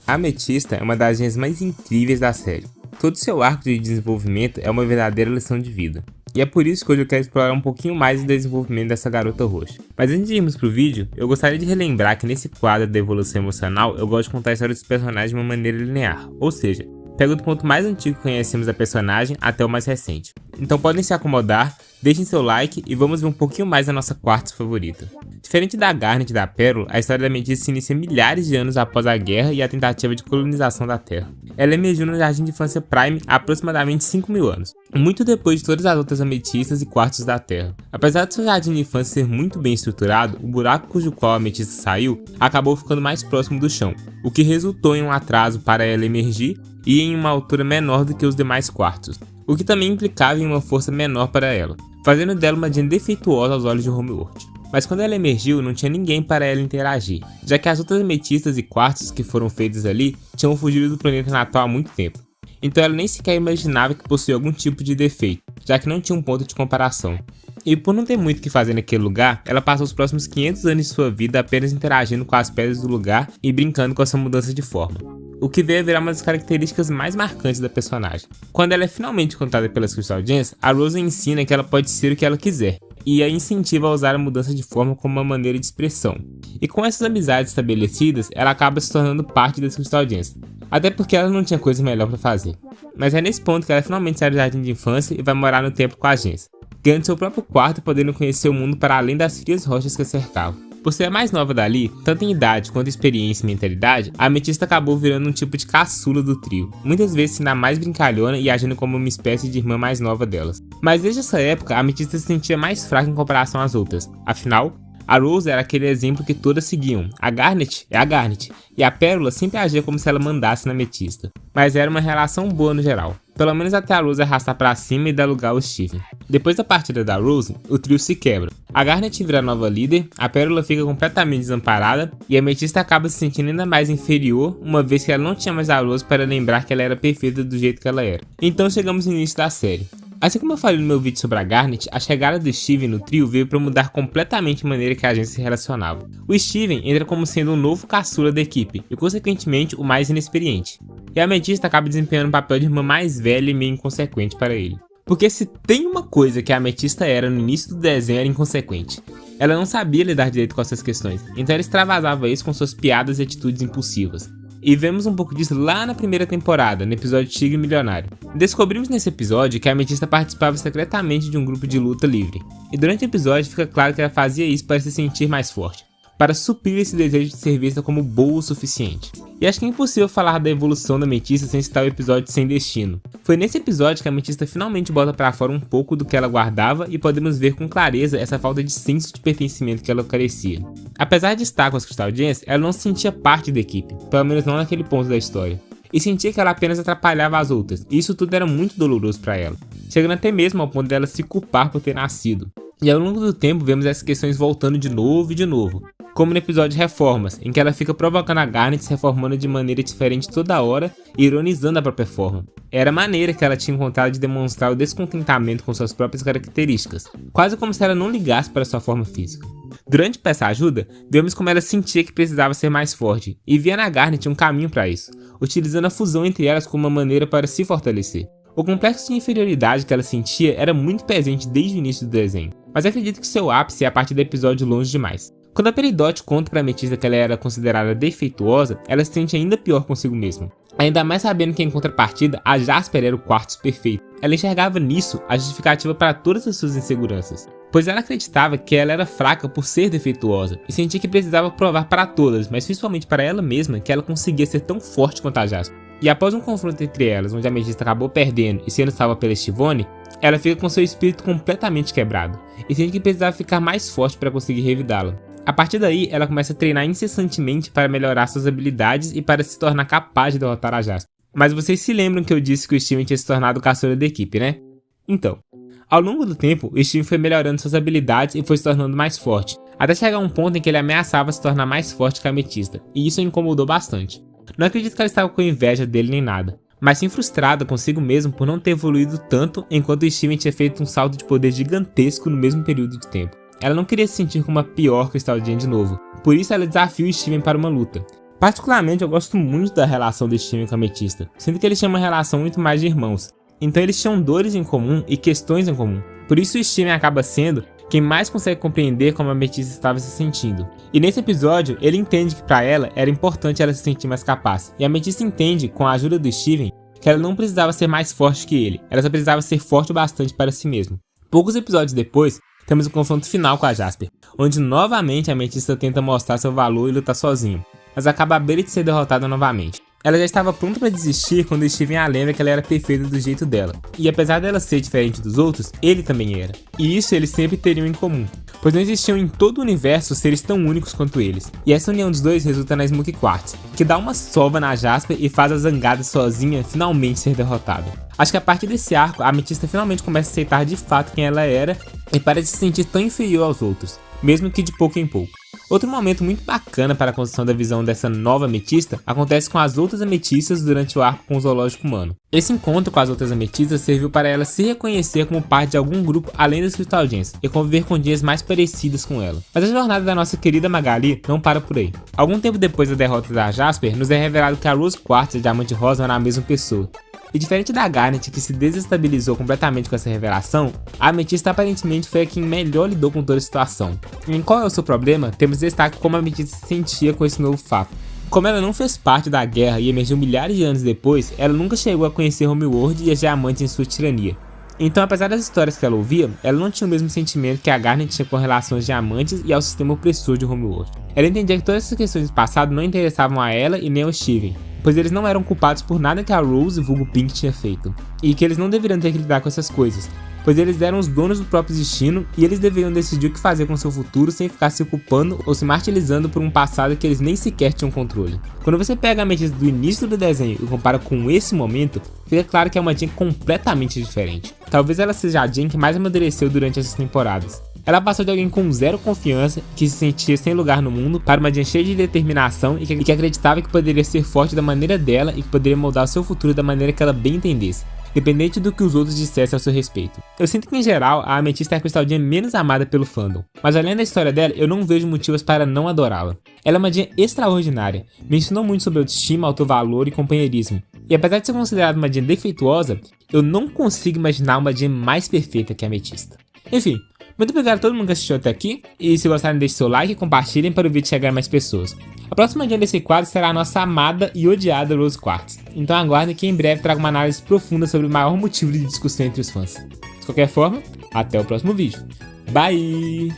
A Ametista é uma das gemas mais incríveis da série. Todo seu arco de desenvolvimento é uma verdadeira lição de vida. E é por isso que hoje eu quero explorar um pouquinho mais o desenvolvimento dessa garota roxa. Mas antes de irmos pro vídeo, eu gostaria de relembrar que nesse quadro da evolução emocional eu gosto de contar a história dos personagens de uma maneira linear, ou seja, pego do ponto mais antigo que conhecemos da personagem até o mais recente. Então podem se acomodar, deixem seu like e vamos ver um pouquinho mais da nossa quartz favorita. Diferente da Garnet e da Pérola, a história da Ametista se inicia milhares de anos após a guerra e a tentativa de colonização da Terra. Ela emergiu no Jardim de Infância Prime há aproximadamente 5.000 anos, muito depois de todas as outras ametistas e quartos da Terra. Apesar de seu Jardim de Infância ser muito bem estruturado, o buraco cujo qual a ametista saiu acabou ficando mais próximo do chão, o que resultou em um atraso para ela emergir e em uma altura menor do que os demais quartos, o que também implicava em uma força menor para ela, fazendo dela uma gema defeituosa aos olhos de Homeworld. Mas quando ela emergiu, não tinha ninguém para ela interagir, já que as outras ametistas e quartos que foram feitas ali tinham fugido do planeta natal há muito tempo. Então ela nem sequer imaginava que possuía algum tipo de defeito, já que não tinha um ponto de comparação. E por não ter muito o que fazer naquele lugar, ela passou os próximos 500 anos de sua vida apenas interagindo com as pedras do lugar e brincando com essa mudança de forma, o que veio a virar uma das características mais marcantes da personagem. Quando ela é finalmente contada pelas Crystal Gems, a Rose ensina que ela pode ser o que ela quiser, e a incentiva a usar a mudança de forma como uma maneira de expressão. E com essas amizades estabelecidas, ela acaba se tornando parte das Crystal Gems, até porque ela não tinha coisa melhor para fazer. Mas é nesse ponto que ela finalmente sai do jardim de infância e vai morar no templo com as Gems, ganhando seu próprio quarto e podendo conhecer o mundo para além das frias rochas que a cercavam. Por ser a mais nova dali, tanto em idade quanto experiência e mentalidade, a Ametista acabou virando um tipo de caçula do trio, muitas vezes sendo a mais brincalhona e agindo como uma espécie de irmã mais nova delas. Mas desde essa época, a Ametista se sentia mais fraca em comparação às outras, afinal, a Rose era aquele exemplo que todas seguiam, a Garnet é a Garnet, e a Pérola sempre agia como se ela mandasse na Ametista. Mas era uma relação boa no geral, pelo menos até a Rose arrastar pra cima e dar lugar ao Steven. Depois da partida da Rose, o trio se quebra. A Garnet vira a nova líder, a Pérola fica completamente desamparada e a Ametista acaba se sentindo ainda mais inferior, uma vez que ela não tinha mais a Rose para lembrar que ela era perfeita do jeito que ela era. Então chegamos no início da série. Assim como eu falei no meu vídeo sobre a Garnet, a chegada do Steven no trio veio para mudar completamente a maneira que a gente se relacionava. O Steven entra como sendo um novo caçula da equipe e consequentemente o mais inexperiente. E a Ametista acaba desempenhando o papel de irmã mais velha e meio inconsequente para ele. Porque se tem uma coisa que a Ametista era no início do desenho era inconsequente. Ela não sabia lidar direito com essas questões, então ela extravasava isso com suas piadas e atitudes impulsivas. E vemos um pouco disso lá na primeira temporada, no episódio Tigre Milionário. Descobrimos nesse episódio que a Ametista participava secretamente de um grupo de luta livre. E durante o episódio fica claro que ela fazia isso para se sentir mais forte, para suprir esse desejo de ser vista como boa o suficiente. E acho que é impossível falar da evolução da Ametista sem citar o episódio Sem Destino. Foi nesse episódio que a Ametista finalmente bota pra fora um pouco do que ela guardava e podemos ver com clareza essa falta de senso de pertencimento que ela carecia. Apesar de estar com as Crystal Gems, ela não se sentia parte da equipe, pelo menos não naquele ponto da história. E sentia que ela apenas atrapalhava as outras, e isso tudo era muito doloroso pra ela, chegando até mesmo ao ponto dela se culpar por ter nascido. E ao longo do tempo vemos essas questões voltando de novo e de novo, como no episódio Reformas, em que ela fica provocando a Garnet se reformando de maneira diferente toda hora e ironizando a própria forma. Era a maneira que ela tinha encontrado de demonstrar o descontentamento com suas próprias características, quase como se ela não ligasse para sua forma física. Durante essa ajuda, vemos como ela sentia que precisava ser mais forte, e via na Garnet um caminho para isso, utilizando a fusão entre elas como uma maneira para se fortalecer. O complexo de inferioridade que ela sentia era muito presente desde o início do desenho, mas acredito que seu ápice é a partir do episódio Longe Demais. Quando a Peridot conta pra Ametista que ela era considerada defeituosa, ela se sente ainda pior consigo mesma. Ainda mais sabendo que em contrapartida, a Jasper era o quartz perfeito. Ela enxergava nisso a justificativa para todas as suas inseguranças, pois ela acreditava que ela era fraca por ser defeituosa e sentia que precisava provar para todas, mas principalmente para ela mesma, que ela conseguia ser tão forte quanto a Jasper. E após um confronto entre elas, onde a Ametista acabou perdendo e sendo salva pela Estivone, ela fica com seu espírito completamente quebrado e sente que precisava ficar mais forte para conseguir revidá-la. A partir daí, ela começa a treinar incessantemente para melhorar suas habilidades e para se tornar capaz de derrotar a Jasper. Mas vocês se lembram que eu disse que o Steven tinha se tornado o caçula da equipe, né? Então, ao longo do tempo, o Steven foi melhorando suas habilidades e foi se tornando mais forte, até chegar a um ponto em que ele ameaçava se tornar mais forte que a Ametista, e isso o incomodou bastante. Não acredito que ela estava com inveja dele nem nada, mas sim frustrada consigo mesmo por não ter evoluído tanto enquanto o Steven tinha feito um salto de poder gigantesco no mesmo período de tempo. Ela não queria se sentir como a pior Crystal Gem de novo, por isso ela desafia o Steven para uma luta. Particularmente, eu gosto muito da relação do Steven com a Amethysta, sendo que eles tinham uma relação muito mais de irmãos. Então eles tinham dores em comum e questões em comum. Por isso o Steven acaba sendo quem mais consegue compreender como a Amethysta estava se sentindo. E nesse episódio, ele entende que para ela era importante ela se sentir mais capaz. E a Amethysta entende, com a ajuda do Steven, que ela não precisava ser mais forte que ele, ela só precisava ser forte o bastante para si mesma. Poucos episódios depois, temos o confronto final com a Jasper, onde novamente a Amethysta tenta mostrar seu valor e lutar sozinho, mas acaba à beira de ser derrotada novamente. Ela já estava pronta para desistir quando Steven a lembra que ela era perfeita do jeito dela, e apesar dela ser diferente dos outros, ele também era. E isso eles sempre teriam em comum, pois não existiam em todo o universo seres tão únicos quanto eles. E essa união dos dois resulta na Smoke Quartz, que dá uma sova na Jasper e faz a Zangada sozinha finalmente ser derrotada. Acho que a partir desse arco, a Amethysta finalmente começa a aceitar de fato quem ela era e para de se sentir tão inferior aos outros, mesmo que de pouco em pouco. Outro momento muito bacana para a construção da visão dessa nova ametista acontece com as outras ametistas durante o arco com o zoológico humano. Esse encontro com as outras ametistas serviu para ela se reconhecer como parte de algum grupo além dos Crystal Gems e conviver com Gems mais parecidas com ela. Mas a jornada da nossa querida Magali não para por aí. Algum tempo depois da derrota da Jasper, nos é revelado que a Rose Quartz e a Diamante Rosa eram a mesma pessoa. E diferente da Garnet, que se desestabilizou completamente com essa revelação, a Amethysta aparentemente foi a quem melhor lidou com toda a situação. E em qual é o seu problema, temos destaque como a Amethysta se sentia com esse novo fato. Como ela não fez parte da guerra e emergiu milhares de anos depois, ela nunca chegou a conhecer Homeworld e as diamantes em sua tirania. Então, apesar das histórias que ela ouvia, ela não tinha o mesmo sentimento que a Garnet tinha com relação aos diamantes e ao sistema opressor de Homeworld. Ela entendia que todas essas questões do passado não interessavam a ela e nem ao Steven, pois eles não eram culpados por nada que a Rose, vulgo Pink, tinha feito, e que eles não deveriam ter que lidar com essas coisas, pois eles eram os donos do próprio destino e eles deveriam decidir o que fazer com seu futuro sem ficar se culpando ou se martirizando por um passado que eles nem sequer tinham controle. Quando você pega a Amethysta do início do desenho e compara com esse momento, fica claro que é uma Jen completamente diferente. Talvez ela seja a Jen que mais amadureceu durante essas temporadas. Ela passou de alguém com zero confiança, que se sentia sem lugar no mundo, para uma Jen cheia de determinação e que acreditava que poderia ser forte da maneira dela e que poderia moldar o seu futuro da maneira que ela bem entendesse, independente do que os outros dissessem ao seu respeito. Eu sinto que, em geral, a Amethysta é a Crystal Gem menos amada pelo fandom, mas olhando a história dela, eu não vejo motivos para não adorá-la. Ela é uma Gem extraordinária, me ensinou muito sobre autoestima, autovalor e companheirismo, e apesar de ser considerada uma Gem defeituosa, eu não consigo imaginar uma Gem mais perfeita que a Amethysta. Enfim, muito obrigado a todo mundo que assistiu até aqui, e se gostarem deixem seu like e compartilhem para o vídeo chegar a mais pessoas. A próxima Gem desse quadro será a nossa amada e odiada Rose Quartz, então aguardem que em breve trago uma análise profunda sobre o maior motivo de discussão entre os fãs. De qualquer forma, até o próximo vídeo. Bye!